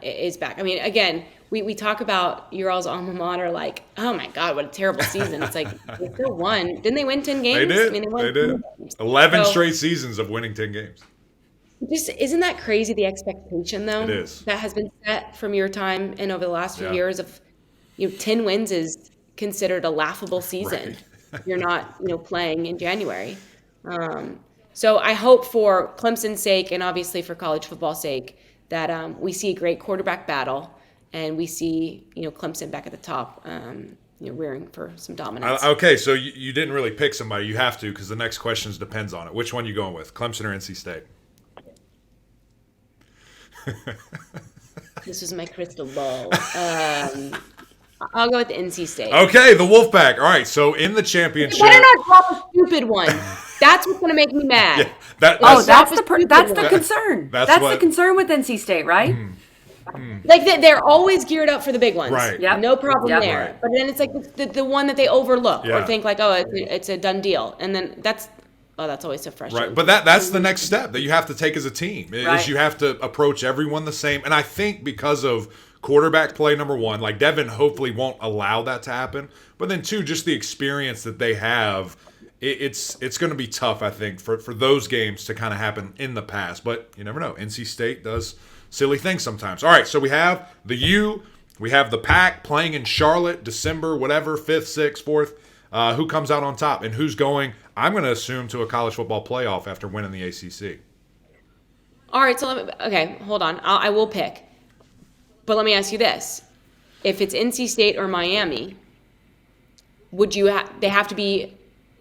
is back. I mean, again, we talk about your all's alma mater like, oh my God, what a terrible season. It's like, they still won. Didn't they win 10 games? They did. I mean, they did. 11 straight seasons of winning 10 games. Just isn't that crazy, the expectation, though? It is. That has been set from your time and over the last few Yeah. years of, 10 wins is considered a laughable season. Right. You're not, playing in January. So I hope for Clemson's sake and obviously for college football's sake that we see a great quarterback battle and we see, Clemson back at the top, rearing for some dominance. Okay, so you didn't really pick somebody. You have to because the next question depends on it. Which one you going with, Clemson or NC State? This was my crystal ball. I'll go with the NC State. Okay, the Wolfpack. All right, so in the championship. You better not drop a stupid one. That's what's going to make me mad. Yeah, that's the concern. That's the concern with NC State, right? Like they're always geared up for the big ones. Right. Yep. No problem there. Right. But then it's like the one that they overlook Yeah. or think like, oh, it's a done deal. And then that's always so frustrating. Right, but that's the next step that you have to take as a team. Right. Is you have to approach everyone the same. And I think because of quarterback play, number one, like Devin hopefully won't allow that to happen. But then two, just the experience that they have, it's going to be tough, I think, for those games to kind of happen in the past. But you never know. NC State does silly things sometimes. All right, so we have the U, we have the Pack playing in Charlotte, December, whatever, 5th, 6th, 4th. Who comes out on top and who's going, I'm going to assume, to a college football playoff after winning the ACC. All right, so hold on. I will pick. But let me ask you this. If it's NC State or Miami, they have to be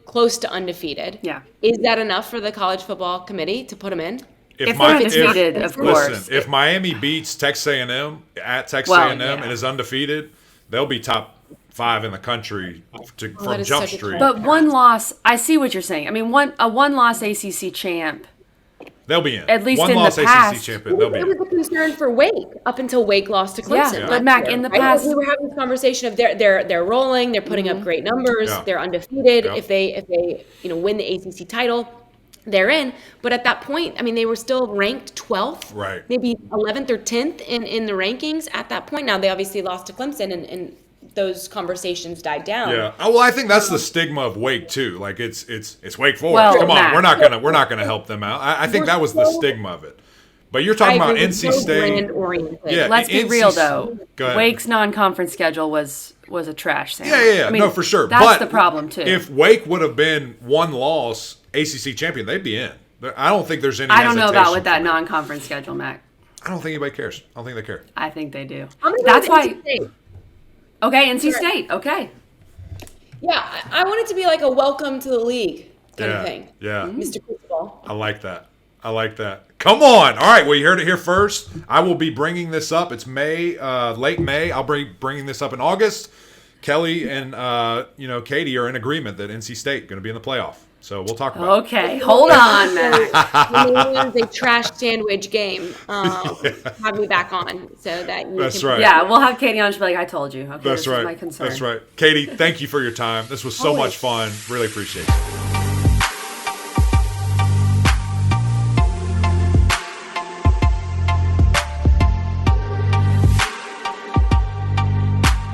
close to undefeated. Yeah. Is that enough for the college football committee to put them in? If they're undefeated, of course. Listen, if Miami beats Texas A&M at Texas Well, A&M yeah. and is undefeated, they'll be top 5 in the country from Jump Street. But one loss, I see what you're saying. I mean, a one-loss ACC champ. They'll be in. At least one in the loss past. ACC champion, they'll be It was in. a concern for Wake up until Wake lost to Clemson. Yeah, but Mac, in the past, we were having this conversation of they're rolling, they're putting up great numbers, Yeah. they're undefeated. Yeah. If they win the ACC title, they're in. But at that point, I mean, they were still ranked 12th, Right. maybe 11th or 10th in the rankings at that point. Now they obviously lost to Clemson, and those conversations died down. Yeah. Well, I think that's the stigma of Wake too. Like it's Wake Forest. Well, Come on, Mac. we're not gonna help them out. I think that was the stigma of it. But you're I talking about agree, NC so State. brand-oriented. Yeah. let's be NC real though. Go ahead. Wake's non-conference schedule was a trash sandwich. Yeah. I mean, No, for sure. That's But the problem too. If Wake would have been one loss ACC champion, they'd be in. I don't think there's any. I don't know about hesitation with that for it. non-conference schedule, Mac. I don't think anybody cares. I don't think they care. I think they do. I'm gonna go That's with why. NC State. Okay, NC State. Okay. Yeah, I want it to be like a welcome to the league kind of thing. Yeah. Mr. Cristobal. I like that. Come on. All right. Well, you heard it here first. I will be bringing this up. It's May, late May. I'll be bringing this up in August. Kelly and Katie are in agreement that NC State going to be in the playoff. So we'll talk about Okay, hold on, Mac. When they lose a trash sandwich game, have me back on so that you That's can. right. Yeah, we'll have Katie on. She'll be like, I told you. Okay, That's this right. is my concern. That's right. Katie, thank you for your time. This was so much fun. Really appreciate it.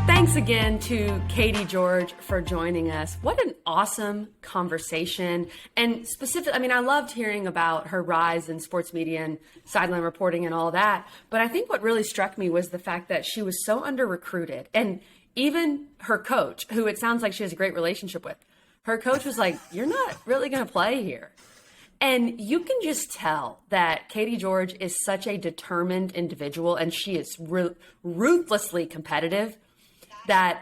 Thanks again to Katie George for joining us. What an awesome conversation. And specifically, I mean, I loved hearing about her rise in sports media and sideline reporting and all that. But I think what really struck me was the fact that she was so under-recruited. And even her coach, who it sounds like she has a great relationship with, her coach was like, you're not really going to play here. And you can just tell that Katie George is such a determined individual, and she is ruthlessly competitive. That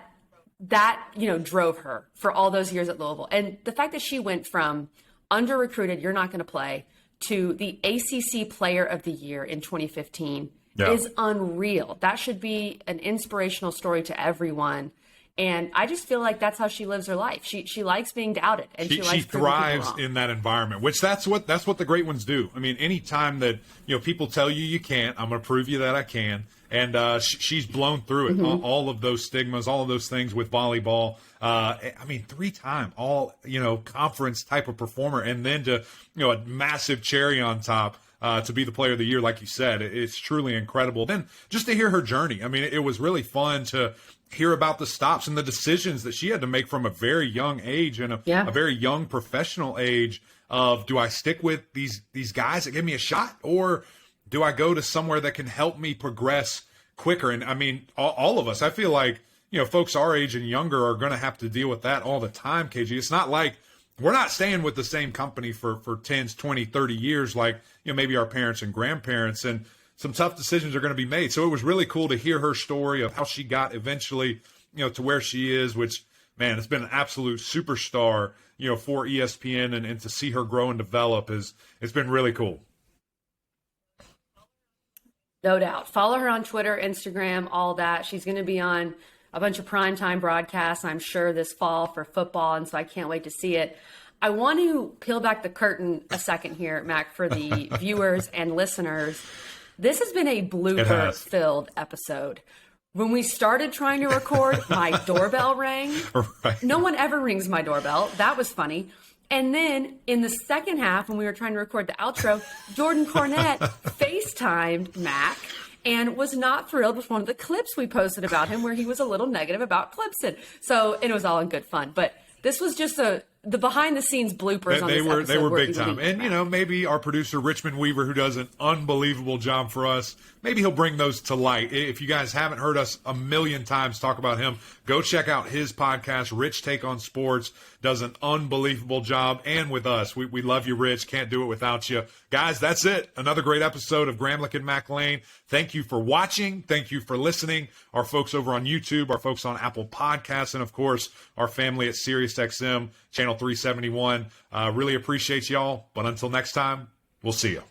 drove her for all those years at Louisville. And the fact that she went from under-recruited, you're not going to play, to the ACC Player of the Year in 2015 is unreal. That should be an inspirational story to everyone. And I just feel like that's how she lives her life. She likes being doubted, and she likes proving thrives people wrong. in that environment, which that's what the great ones do. I mean, any time that people tell you can't, I'm going to prove you that I can. And she's blown through it. Mm-hmm. All of those stigmas, all of those things with volleyball. I mean, 3-time all conference type of performer, and then to a massive cherry on top. To be the Player of the Year, like you said, it's truly incredible. Then just to hear her journey, I mean, it was really fun to hear about the stops and the decisions that she had to make from a very young age and a very young professional age of, do I stick with these guys that give me a shot, or do I go to somewhere that can help me progress quicker? And I mean, all of us, I feel like, folks our age and younger are going to have to deal with that all the time, KG. It's not like we're not staying with the same company for 10, 20, 30 years like, maybe our parents and grandparents, and some tough decisions are going to be made. So it was really cool to hear her story of how she got eventually, to where she is, which, man, it's been an absolute superstar, for ESPN, and to see her grow and develop it's been really cool. No doubt. Follow her on Twitter, Instagram, all that. She's going to be on a bunch of primetime broadcasts, I'm sure, this fall for football, and so I can't wait to see it. I want to peel back the curtain a second here, Mac, for the viewers and listeners. This has been a blooper-filled episode. When we started trying to record, my doorbell rang. Right. No one ever rings my doorbell. That was funny. And then in the second half, when we were trying to record the outro, Jordan Cornette FaceTimed Mac and was not thrilled with one of the clips we posted about him where he was a little negative about Clemson. So, and it was all in good fun. But this was just the behind-the-scenes bloopers on this episode. They were big time. And, maybe our producer, Richmond Weaver, who does an unbelievable job for us, maybe he'll bring those to light. If you guys haven't heard us a million times talk about him, go check out his podcast, Rich Take on Sports. Does an unbelievable job. And with us, we love you, Rich. Can't do it without you. Guys, that's it. Another great episode of Gramlich and Mac Lain. Thank you for watching. Thank you for listening. Our folks over on YouTube, our folks on Apple Podcasts, and, of course, our family at SiriusXM, Channel 371. Really appreciate y'all. But until next time, we'll see you.